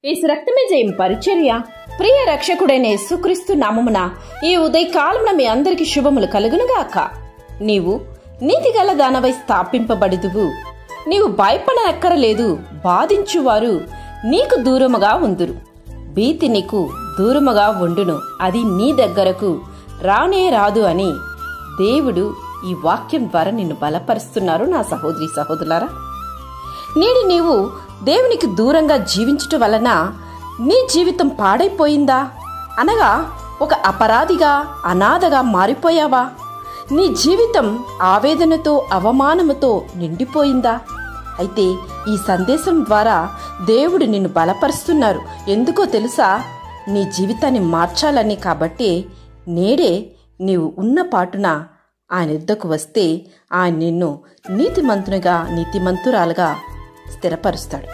యేసు రక్తమే జయం పరిచర్య. ప్రియ రక్షకుడైన యేసుక్రీస్తు నామమున ఈ ఉదయకాలమున మీ అందరికి శుభములు కలుగునుగాక. నీవు నీతిగల దానవై స్థాపింపబడుదువు. నీవు భయపడనక్కరలేదు. బాధించువారు నీకు దూరముగా ఉందురు. భీతి నీకు దూరముగా ఉండును, అది నీ దగ్గరకు రానే రాదు అని దేవుడు ఈ వాక్యం ద్వారా నిన్ను బలపరుస్తున్నారు. నా సహోదరి సహోదరులారా, నేడు నీవు దేవునికి దూరంగా జీవించటం వలన నీ జీవితం పాడైపోయిందా? అనగా ఒక అపరాధిగా, అనాథగా మారిపోయావా? నీ జీవితం ఆవేదనతో, అవమానముతో నిండిపోయిందా? అయితే ఈ సందేశం ద్వారా దేవుడు నిన్ను బలపరుస్తున్నారు. ఎందుకో తెలుసా? నీ జీవితాన్ని మార్చాలని. కాబట్టి నేడే నీవు ఉన్న పాటున ఆయన యుద్ధకు వస్తే ఆయన నిన్ను నీతిమంతునిగా, నీతిమంతురాలుగా స్థిరపరుస్తాడు.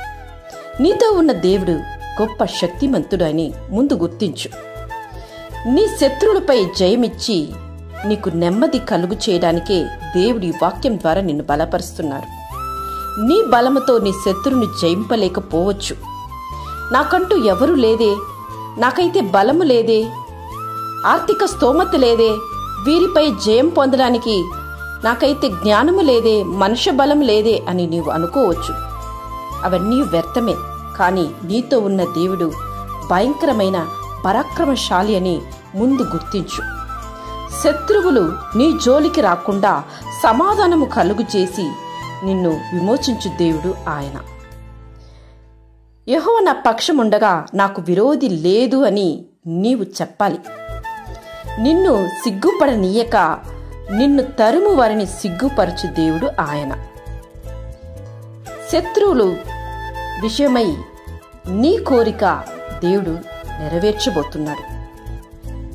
నీతో ఉన్న దేవుడు గొప్ప శక్తిమంతుడు అని ముందు గుర్తించు. నీ శత్రువులపై జయమిచ్చి నీకు నెమ్మది కలుగు చేయడానికే దేవుడి వాక్యం ద్వారా నిన్ను బలపరుస్తున్నారు. నీ బలముతో నీ శత్రువుని జయింపలేకపోవచ్చు. నాకంటూ ఎవరు లేదే, నాకైతే బలము లేదే, ఆర్థిక స్తోమత లేదే, వీరిపై జయం పొందడానికి నాకైతే జ్ఞానము లేదే, మనుష్య బలం లేదే అని నీవు అనుకోవచ్చు. అవన్నీ వ్యర్థమే. కానీ నీతో ఉన్న దేవుడు భయంకరమైన పరాక్రమశాలి అని ముందు గుర్తించు. శత్రువులు నీ జోలికి రాకుండా సమాధానము కలుగు చేసి నిన్ను విమోచించు దేవుడు ఆయన. యెహోవా నా పక్షముండగా నాకు విరోధి లేదు అని నీవు చెప్పాలి. నిన్ను సిగ్గుపడనీయక నిన్ను తరుము వారిని సిగ్గుపరచు దేవుడు ఆయన. శత్రువులు విషయమై నీ కోరిక దేవుడు నెరవేర్చబోతున్నాడు.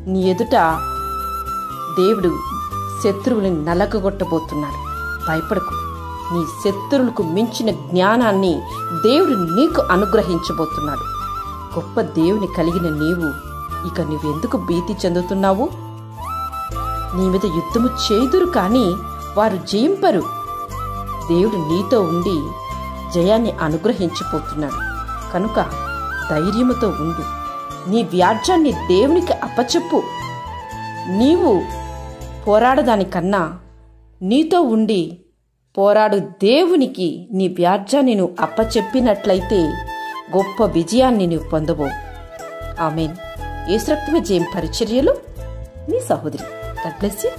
నీ ఎదుట దేవుడు శత్రువులను నలగగొట్టబోతున్నాడు. భయపడకు. నీ శత్రువులకు మించిన జ్ఞానాన్ని దేవుడు నీకు అనుగ్రహించబోతున్నాడు. గొప్ప దేవుని కలిగిన నీవు ఇక నువ్వెందుకు భీతి చెందుతున్నావు? నీ మీద యుద్ధము చేదురు, కానీ వారు జయింపరు. దేవుడు నీతో ఉండి జయాన్ని అనుగ్రహించిపోతున్నాడు. కనుక ధైర్యముతో ఉండు. నీ వ్యాజ్యాన్ని దేవునికి అప్పచెప్పు. నీవు పోరాడదానికన్నా నీతో ఉండి పోరాడు దేవునికి నీ వ్యాజ్యాన్ని నువ్వు అప్పచెప్పినట్లయితే గొప్ప విజయాన్ని నువ్వు పొందబోవు. ఆమేన్. యేసు రక్తమే జయం పరిచర్యలు. నీ సహోదరి. God bless you.